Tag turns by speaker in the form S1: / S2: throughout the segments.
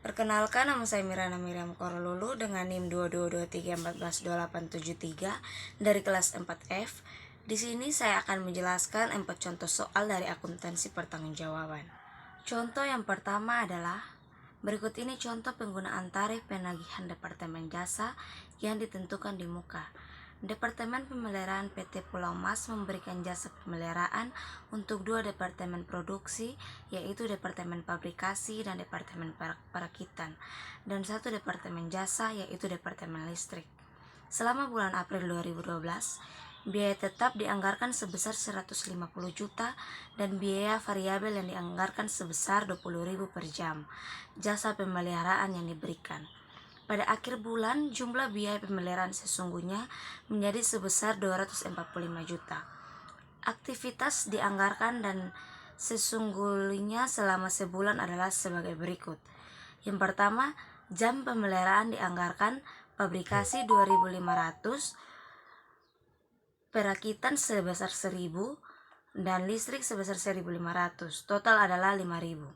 S1: Perkenalkan, nama saya Mirana Miriam Korolulu dengan NIM 2223142873 dari kelas 4F. Di sini saya akan menjelaskan 4 contoh soal dari akuntansi pertanggungjawaban. Contoh yang pertama adalah berikut ini contoh penggunaan tarif penagihan Departemen Jasa yang ditentukan di muka. Departemen Pemeliharaan PT Pulau Mas memberikan jasa pemeliharaan untuk 2 departemen produksi, yaitu Departemen Pabrikasi dan Departemen Perakitan, dan 1 departemen jasa, yaitu Departemen Listrik. Selama bulan April 2012, biaya tetap dianggarkan sebesar 150 juta dan biaya variabel yang dianggarkan sebesar 20.000 per jam jasa pemeliharaan yang diberikan. Pada akhir bulan, jumlah biaya pemeliharaan sesungguhnya menjadi sebesar 245 juta. Aktivitas dianggarkan dan sesungguhnya selama sebulan adalah sebagai berikut. Yang pertama, jam pemeliharaan dianggarkan pabrikasi 2.500, perakitan sebesar 1.000, dan listrik sebesar 1.500. Total adalah 5.000.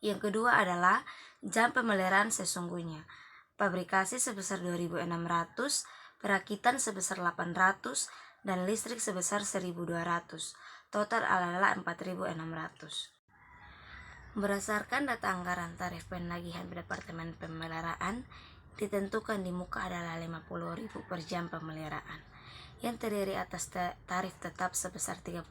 S1: Yang kedua adalah jam pemeliharaan sesungguhnya. Pabrikasi sebesar 2.600, perakitan sebesar 800, dan listrik sebesar 1.200. Total adalah 4.600. Berdasarkan data anggaran tarif penagihan Departemen Pemeliharaan, ditentukan di muka adalah 50.000 per jam pemeliharaan, yang terdiri atas tarif tetap sebesar 30.000.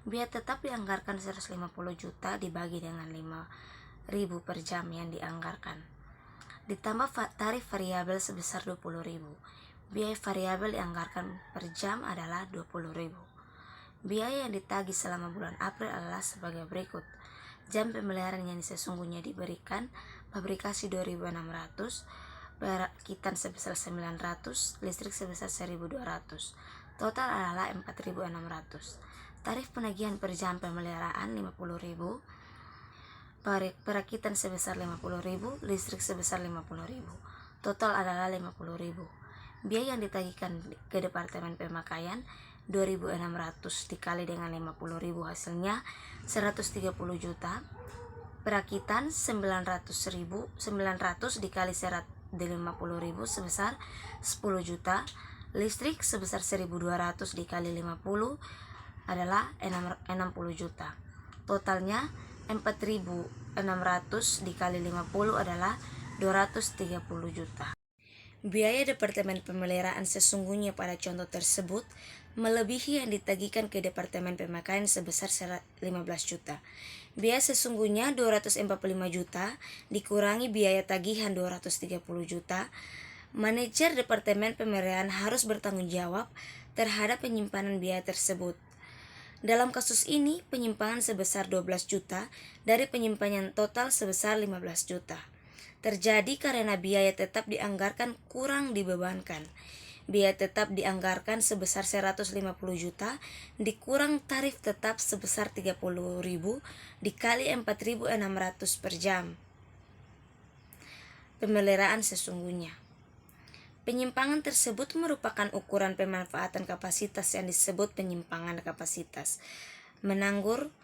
S1: Biaya tetap dianggarkan 150 juta dibagi dengan 5.000 per jam yang dianggarkan. Ditambah tarif variabel sebesar 20.000. Biaya variabel dianggarkan per jam adalah 20.000. Biaya yang ditagih selama bulan April adalah sebagai berikut. Jam pemeliharaan yang sesungguhnya diberikan, pabrikasi 2.600, perakitan sebesar 900, listrik sebesar 1.200. Total adalah 4.600. Tarif penagihan per jam pemeliharaan 50.000, perakitan sebesar 50.000, listrik sebesar 50.000. Total adalah 50.000. Biaya yang ditagihkan ke Departemen Pemakaian 2.600 dikali dengan 50.000 hasilnya 130 juta. Perakitan 900 dikali 150.000 sebesar 10 juta. Listrik sebesar 1.200 dikali 50 adalah 60 juta. Totalnya 4.600 dikali 50 adalah 230 juta. Biaya Departemen Pemeliharaan sesungguhnya pada contoh tersebut melebihi yang ditagihkan ke Departemen Pemakaian sebesar 15 juta. Biaya sesungguhnya 245 juta dikurangi biaya tagihan 230 juta. Manajer Departemen Pemeliharaan harus bertanggung jawab terhadap penyimpanan biaya tersebut. Dalam kasus ini, penyimpangan sebesar 12 juta dari penyimpangan total sebesar 15 juta. Terjadi karena biaya tetap dianggarkan kurang dibebankan. Biaya tetap dianggarkan sebesar 150 juta dikurang tarif tetap sebesar 30.000 dikali 4.600 per jam. Pemeliharaan sesungguhnya. Penyimpangan tersebut merupakan ukuran pemanfaatan kapasitas yang disebut penyimpangan kapasitas. Menanggur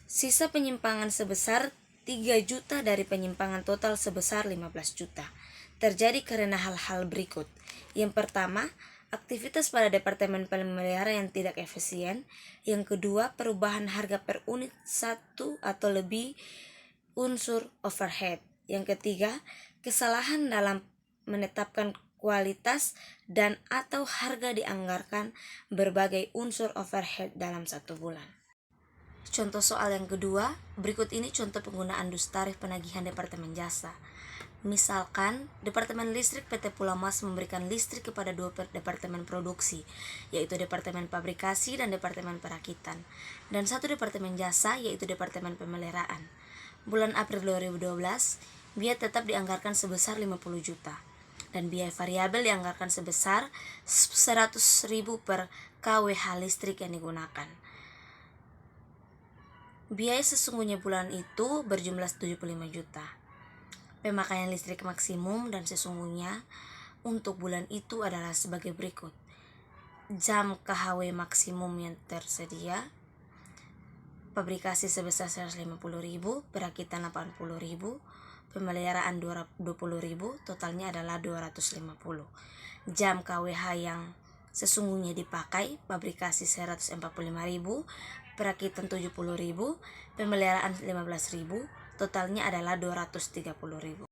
S1: sisa penyimpangan sebesar 3 juta dari penyimpangan total sebesar 15 juta. Terjadi karena hal-hal berikut. Yang pertama, aktivitas pada Departemen Pemeliharaan yang tidak efisien. Yang kedua, perubahan harga per unit 1 atau lebih unsur overhead. Yang ketiga, kesalahan dalam menetapkan kualitas dan atau harga dianggarkan berbagai unsur overhead dalam 1 bulan. Contoh soal yang kedua, berikut ini contoh penggunaan dus tarif penagihan Departemen Jasa. Misalkan, Departemen Listrik PT Pulau Mas memberikan listrik kepada 2 departemen produksi, yaitu Departemen Pabrikasi dan Departemen Perakitan, dan 1 departemen jasa, yaitu Departemen Pemeliharaan. Bulan April 2012, biaya tetap dianggarkan sebesar 50 juta, dan biaya variabel dianggarkan sebesar 100.000 per kWh listrik yang digunakan. Biaya sesungguhnya bulan itu berjumlah 75 juta. Pemakaian listrik maksimum dan sesungguhnya untuk bulan itu adalah sebagai berikut. Jam KHW maksimum yang tersedia pabrikasi sebesar 150.000, perakitan 80.000, pemeliharaan 20.000, totalnya adalah 250. Jam KWH yang sesungguhnya dipakai, pabrikasi 145.000, perakitan 70.000, pemeliharaan 15.000, totalnya adalah 230.000.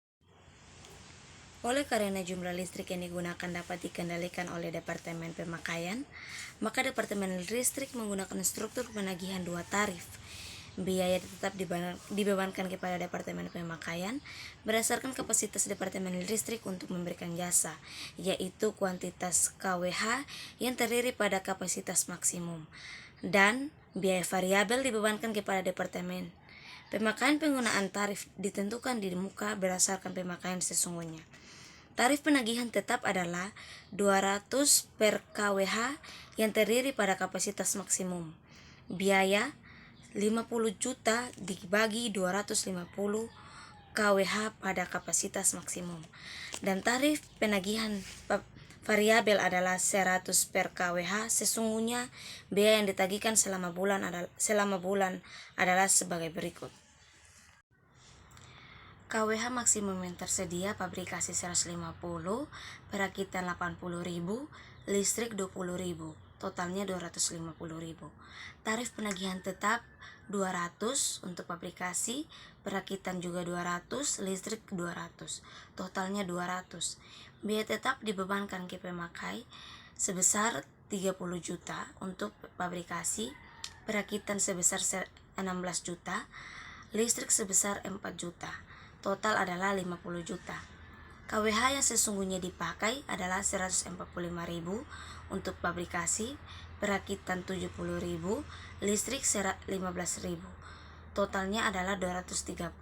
S1: Oleh karena jumlah listrik yang digunakan dapat dikendalikan oleh Departemen Pemakaian, maka Departemen Listrik menggunakan struktur penagihan dua tarif. Biaya tetap dibebankan kepada Departemen Pemakaian berdasarkan kapasitas Departemen Listrik untuk memberikan jasa, yaitu kuantitas KWH yang terdiri pada kapasitas maksimum. Dan biaya variabel dibebankan kepada Departemen Pemakaian. Penggunaan tarif ditentukan di muka berdasarkan pemakaian sesungguhnya. Tarif penagihan tetap adalah 200 per KWH yang terdiri pada kapasitas maksimum. Biaya 50 juta dibagi 250 KWH pada kapasitas maksimum. Dan tarif penagihan variabel adalah 100 per KWH. Sesungguhnya biaya yang ditagihkan selama bulan adalah sebagai berikut. KWH maksimum yang tersedia, pabrikasi 150, perakitan 80.000, listrik 20.000, totalnya 250.000. Tarif penagihan tetap 200 untuk pabrikasi, perakitan juga 200, listrik 200, totalnya 200. Biaya tetap dibebankan ke pemakai sebesar 30 juta untuk pabrikasi, perakitan sebesar 16 juta, listrik sebesar 4 juta. Total adalah 50 juta. KWH yang sesungguhnya dipakai adalah 145.000 untuk pabrikasi, perakitan 70.000, listrik 15.000. Totalnya adalah 230.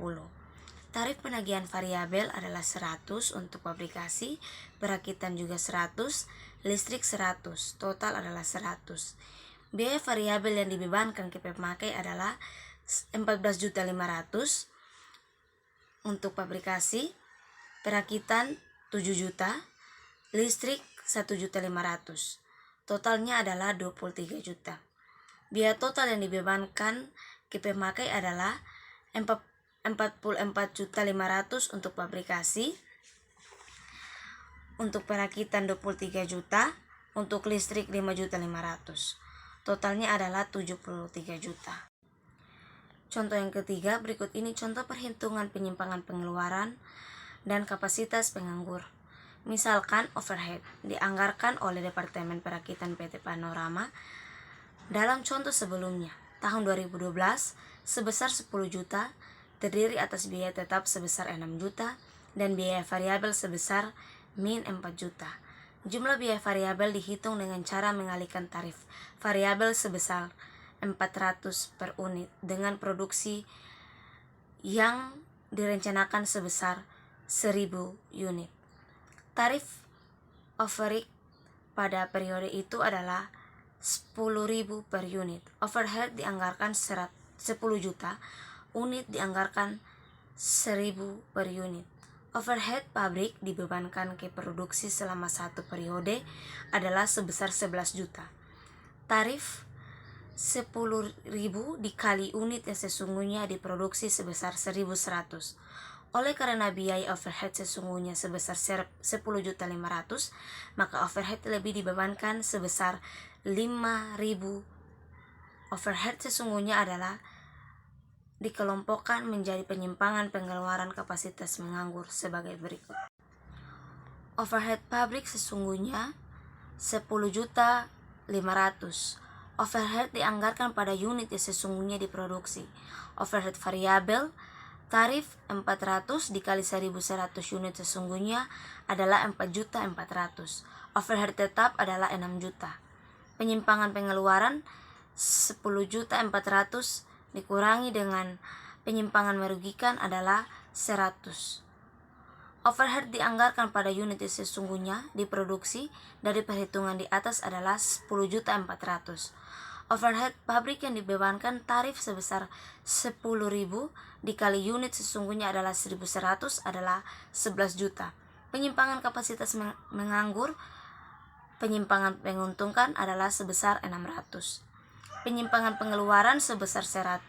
S1: Tarif penagihan variabel adalah 100 untuk pabrikasi, perakitan juga 100, listrik 100. Total adalah 100. Biaya variabel yang dibebankan ke pemakai adalah 14.500 untuk pabrikasi, perakitan 7 juta, listrik 1.500. Totalnya adalah 23 juta. Biaya total yang dibebankan ke pemakai adalah 44.500 untuk pabrikasi, untuk perakitan 23 juta, untuk listrik 5.500. Totalnya adalah 73 juta. Contoh yang ketiga, berikut ini contoh perhitungan penyimpangan pengeluaran dan kapasitas penganggur. Misalkan overhead dianggarkan oleh Departemen Perakitan PT Panorama dalam contoh sebelumnya, tahun 2012 sebesar 10 juta, terdiri atas biaya tetap sebesar 6 juta dan biaya variabel sebesar min 4 juta. Jumlah biaya variabel dihitung dengan cara mengalihkan tarif variabel sebesar 400 per unit dengan produksi yang direncanakan sebesar 1.000 unit. Tarif overhead pada periode itu adalah 10.000 per unit. Overhead dianggarkan 10 juta, unit dianggarkan 1.000 per unit. Overhead pabrik dibebankan ke produksi selama satu periode adalah sebesar 11 juta. Tarif 10.000 dikali unit yang sesungguhnya diproduksi sebesar 1.100. Oleh karena biaya overhead sesungguhnya sebesar 10.500.000, maka overhead lebih dibebankan sebesar 5.000. Overhead sesungguhnya adalah dikelompokkan menjadi penyimpangan pengeluaran kapasitas menganggur sebagai berikut. Overhead pabrik sesungguhnya 10.500.000. Overhead dianggarkan pada unit yang sesungguhnya diproduksi. Overhead variabel tarif 400 dikali 1.100 unit sesungguhnya adalah 4.400.000. Overhead tetap adalah 6 juta. Penyimpangan pengeluaran 10.400.000 dikurangi dengan penyimpangan merugikan adalah 100. Overhead dianggarkan pada unit yang sesungguhnya diproduksi dari perhitungan di atas adalah 10.400.000. Overhead pabrik yang dibebankan tarif sebesar 10.000 dikali unit sesungguhnya adalah 1.100 adalah 11 juta. Penyimpangan kapasitas penyimpangan menguntungkan adalah sebesar 600. Penyimpangan pengeluaran sebesar 100.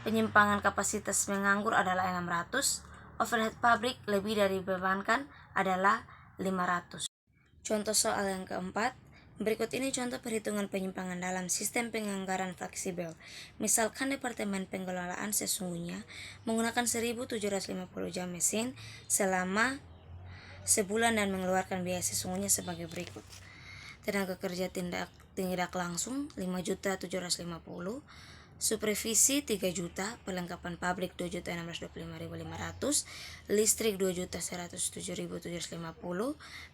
S1: Penyimpangan kapasitas menganggur adalah 600. Overhead pabrik lebih dari dibebankan adalah 500. Contoh soal yang keempat. Berikut ini contoh perhitungan penyimpangan dalam sistem penganggaran fleksibel. Misalkan Departemen Pengelolaan sesungguhnya menggunakan 1750 jam mesin selama sebulan dan mengeluarkan biaya sesungguhnya sebagai berikut. Tenaga kerja tidak langsung 5.750.000, supervisi 3 juta, perlengkapan pabrik 2.625.500, listrik 2.107.750,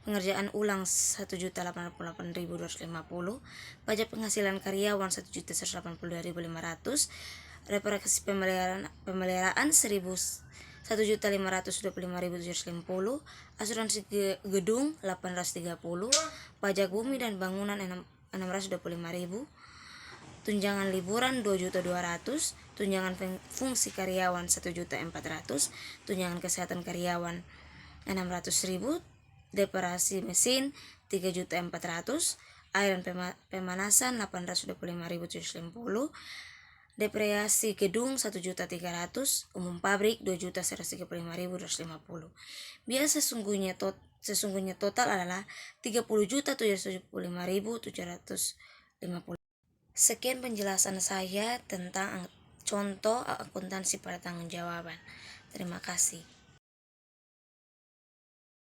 S1: pengerjaan ulang 1.088.250, pajak penghasilan karyawan 1.182.500, reparasi pemeliharaan 1.525.750, asuransi gedung 830, pajak bumi dan bangunan 625.000, tunjangan liburan 2.200.000, tunjangan fungsi karyawan 1.400.000, tunjangan kesehatan karyawan 600.000, reparasi mesin 3.400.000, air dan pemanasan 825.750, depresiasi gedung 1.300.000, umum pabrik 2.135.250. Biaya sesungguhnya total adalah 30.775.750. Sekian penjelasan saya tentang contoh akuntansi pada tanggung jawaban. Terima kasih.